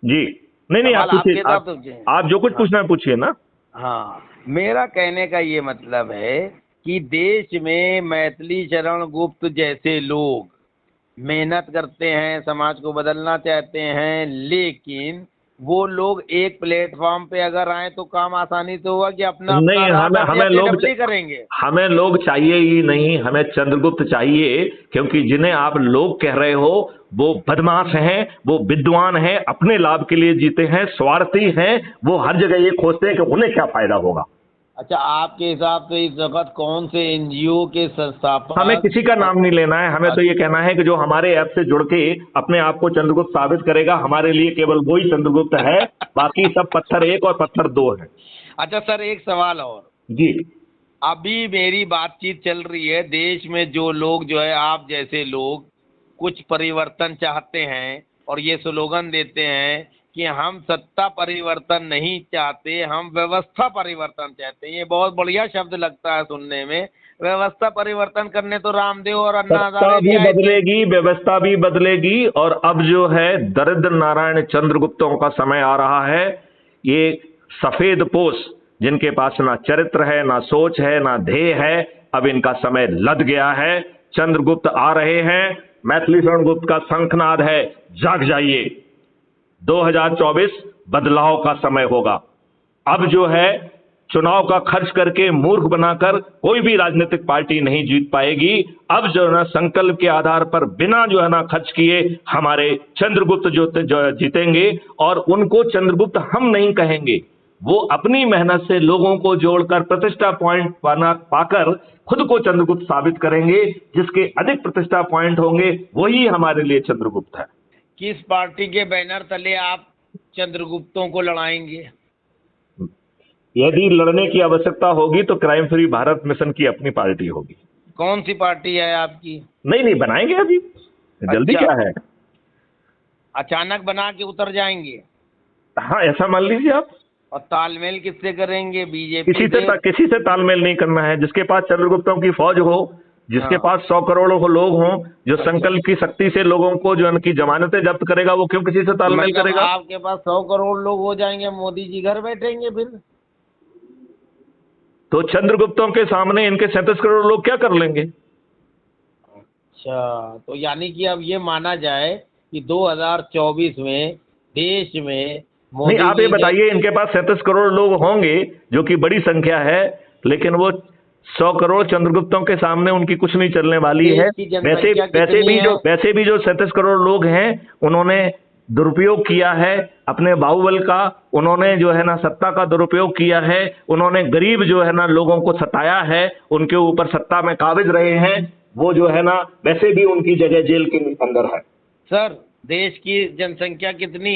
जी। नहीं नहीं, आप सवाल पूछिए, आपके साथ पूछे। आप जो कुछ हाँ पूछना है पूछिए ना। हाँ, मेरा कहने का ये मतलब है कि देश में मैथिली शरण गुप्त जैसे लोग मेहनत करते हैं, समाज को बदलना चाहते हैं, लेकिन वो लोग एक प्लेटफॉर्म पे अगर आए तो काम आसानी से होगा कि अपना अपना नहीं, राज हमें अपने हमें अपने लोग डबली करेंगे। हमें लोग चाहिए ही नहीं, हमें चंद्रगुप्त चाहिए, क्योंकि जिन्हें आप लोग कह रहे हो वो बदमाश हैं, वो विद्वान हैं, अपने लाभ के लिए जीते हैं, स्वार्थी हैं, वो हर जगह ये खोजते हैं कि उन्हें क्या फायदा होगा। अच्छा, आपके हिसाब से इस वक्त कौन से एनजीओ के हमें संस्थापक किसी का नाम नहीं लेना है, हमें तो ये कहना है कि जो हमारे ऐप से जुड़ के अपने आप को चंद्रगुप्त साबित करेगा, हमारे लिए केवल वो ही चंद्रगुप्त है, बाकी सब पत्थर एक और पत्थर दो हैं। अच्छा सर, एक सवाल और। जी। अभी मेरी बातचीत चल रही है, देश में जो लोग जो है आप जैसे लोग कुछ परिवर्तन चाहते हैं और ये स्लोगन देते हैं कि हम सत्ता परिवर्तन नहीं चाहते, हम व्यवस्था परिवर्तन चाहते हैं। ये बहुत बढ़िया शब्द लगता है सुनने में। व्यवस्था परिवर्तन करने तो रामदेव और अन्ना सत्ता हजारे भी भी आए थे। बदलेगी, व्यवस्था भी बदलेगी, और अब जो है दरिद्र नारायण चंद्रगुप्तों का समय आ रहा है। ये सफेद पोष, जिनके पास ना चरित्र है, ना सोच है, ना ध्येय है, अब इनका समय लद गया है। चंद्रगुप्त आ रहे हैं, मैथिली शरण गुप्त का शंखनाद है, जाग जाइए। 2024 बदलाव का समय होगा। अब जो है चुनाव का खर्च करके मूर्ख बनाकर कोई भी राजनीतिक पार्टी नहीं जीत पाएगी। अब जो है ना संकल्प के आधार पर बिना जो है ना खर्च किए हमारे चंद्रगुप्त जो जीतेंगे, और उनको चंद्रगुप्त हम नहीं कहेंगे, वो अपनी मेहनत से लोगों को जोड़कर प्रतिष्ठा पॉइंट पाकर खुद को चंद्रगुप्त साबित करेंगे। जिसके अधिक प्रतिष्ठा पॉइंट होंगे वही हमारे लिए चंद्रगुप्त है। किस पार्टी के बैनर तले आप चंद्रगुप्तों को लड़ाएंगे? यदि लड़ने की आवश्यकता होगी तो क्राइम फ्री भारत मिशन की अपनी पार्टी होगी। कौन सी पार्टी है आपकी? नहीं नहीं, बनाएंगे अभी, जल्दी अच्छा, क्या है। अचानक बना के उतर जाएंगे? हाँ, ऐसा मान लीजिए आप। और तालमेल किससे करेंगे, बीजेपी से? किसी से तालमेल नहीं करना है। जिसके पास चंद्रगुप्तों की फौज हो, जिसके हाँ। पास 100 करोड़ लोग हों, जो अच्छा, संकल्प की शक्ति से लोगों को जो उनकी जमानतें जब्त करेगा, वो क्यों किसी से तालमेल मतलब करेगा। आपके पास 100 करोड़ लोग हो जाएंगे, मोदी जी घर बैठेंगे फिर? तो चंद्रगुप्तों के सामने इनके 37 करोड़ लोग क्या कर लेंगे। अच्छा, तो यानी कि अब ये माना जाए कि 2024 में देश में नहीं, मोदी आप ये जी बताइए, इनके पास 37 करोड़ लोग होंगे, जो कि बड़ी संख्या है, लेकिन वो 100 करोड़ चंद्रगुप्तों के सामने उनकी कुछ नहीं चलने वाली देश है। की जनसंख्या कितनी है? वैसे भी जो 37 करोड़ लोग हैं, उन्होंने दुरुपयोग किया है अपने बाहुबल का, उन्होंने जो है ना सत्ता का दुरुपयोग किया है, उन्होंने गरीब जो है ना लोगों को सताया है, उनके ऊपर सत्ता में काबिज रहे हैं। वो जो है ना वैसे भी उनकी जगह जेल के अंदर है। सर, देश की जनसंख्या कितनी है?